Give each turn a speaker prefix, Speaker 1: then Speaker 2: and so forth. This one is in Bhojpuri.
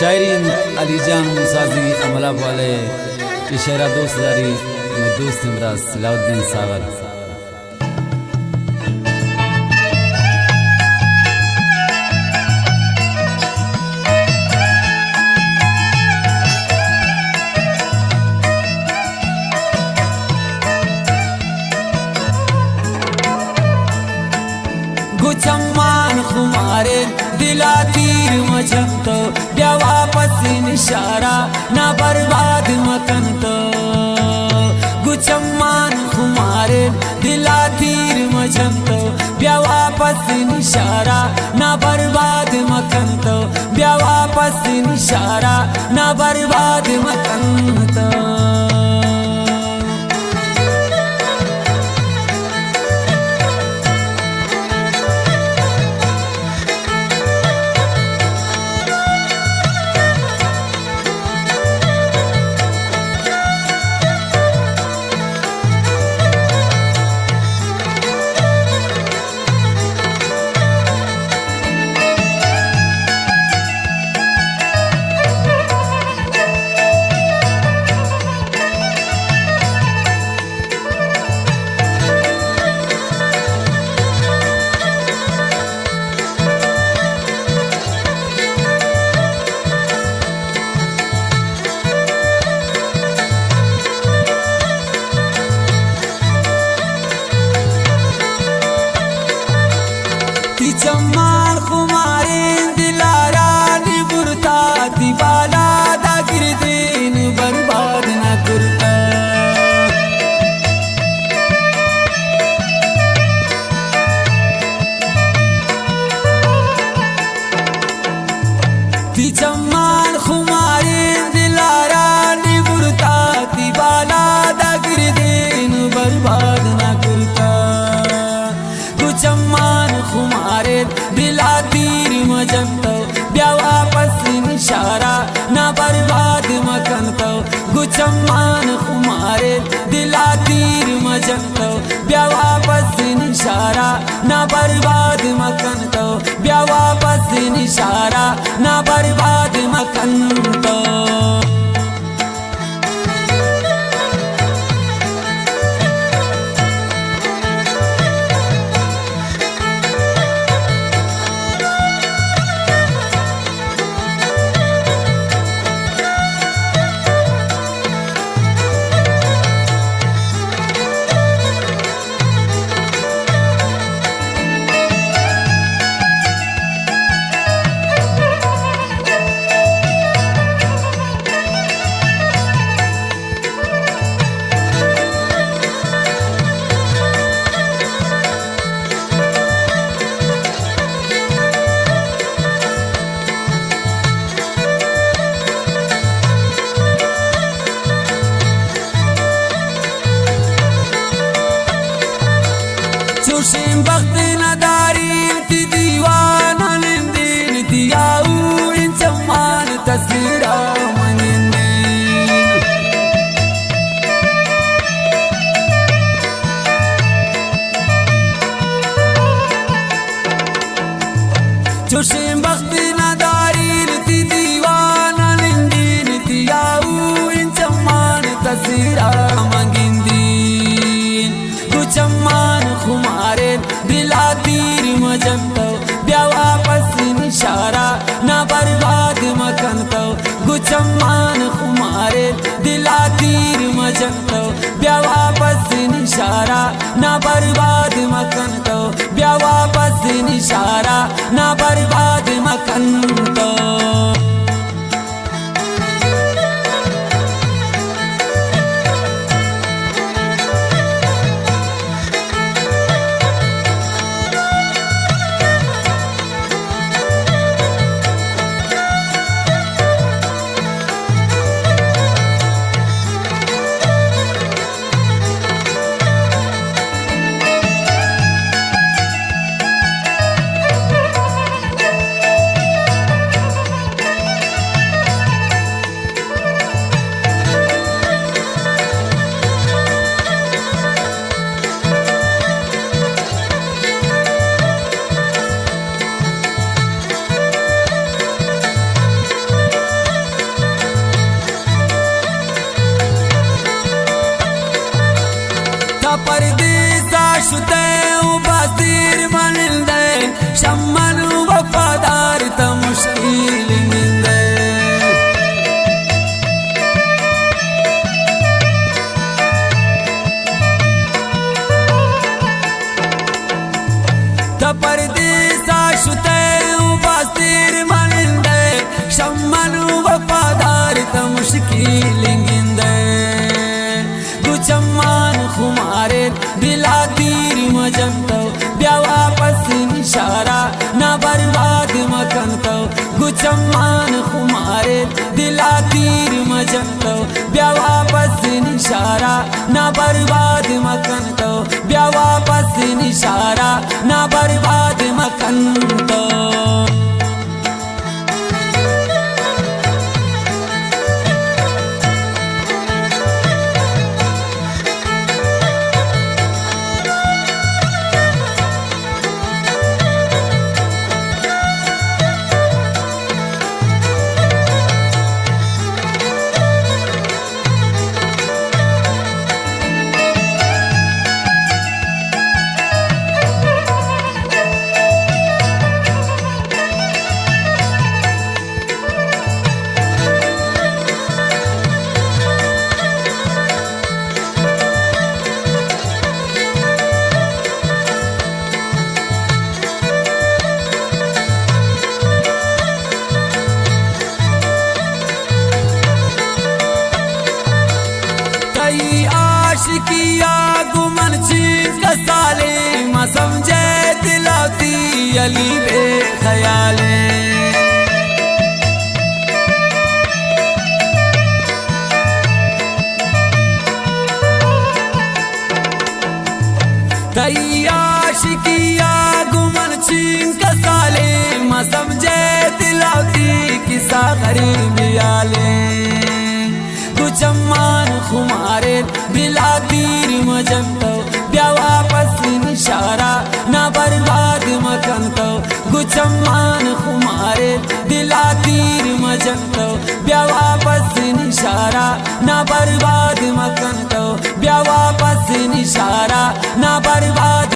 Speaker 1: शायरीन अलीजान मुसाजी अमला वाले इशारा दोस्त दारी मैं दोस्त इमराज सलाउद्दीन सागर
Speaker 2: गुचम्मान खुमारे दिला तीर मचंतो ब्या वापस निशारा ना बर्बाद मकंतो गुचम्मान खुमारे दिला तीर मचंतो ब्या वापस निशारा ना बर्बाद मकंतो ब्या वापस निशारा ना बर्बाद मकंतो चम्मान खुमारे दिलारा निबुरता दिबाला दा गिरदीन बर्बाद न करता चम्मान खुमारे दिलारा निबुरता दिबाला दा गिरदीन बर्बाद न करता चम्मान खुमारे दिला तीर मजंतो ब्या वापस निशारा ना बर्बाद मकंतो गुचम्मान खुमारे दिला तीर मजंतो ब्या वापस निशारा ना बर्बाद मकंतो ब्या वापस निशारा ना बर्बाद मकंतो चुशिम बख्त नदारी ती दीवाना निंदीन दियाऊ इन चम्मान तस्वीरा मनिंदीन चुशिम बख्त नदारी ती दीवाना निंदीन दियाऊ इन चम्मान तस्वीरा मंगिंदीन गुचम्मान खुमारे दिला तीर मजंतो ब्या वापस निशारा ना बर्बाद मकंतो गुचम्मान खुमारे दिला तीर मजंतो ब्या वापस निशारा ना बर्बाद मकंतो ब्या वापस निशारा ना बर्बाद मकंतो परदेसा शुते बस्तीर मनिंदे शम्मन वफादार त मुश्किल निंदे त परदेसा शुते बस्तीर मनिंदे शम्मन वफादार त मुश्किल निंदे गुचम्मान खुमारे दिला तीर मजंतो ब्या वापस निशारा ना बर्बाद मकनतो गुचम्मान खुमारे दिला तीर मजंतो ब्या वापस निशारा ना बर्बाद मकनतो ब्या वापस निशारा ना बर्बाद मकनतो आशिकिया गुमन चीज कसाले मा समझे दिलाती अली बे ख्याले तई आशिकिया गुमन चीज कसाले मा समझे दिलाती किसा गरीब आले गुचम्मान खुमारे दिला तीर मजंतो ब्या वापस निशारा ना बर्बाद मकनतो गुचम्मान खुमारे दिला तीर मजंतो ब्या वापस निशारा ना बर्बाद मकनतो ब्या वापस निशारा ना बर्बाद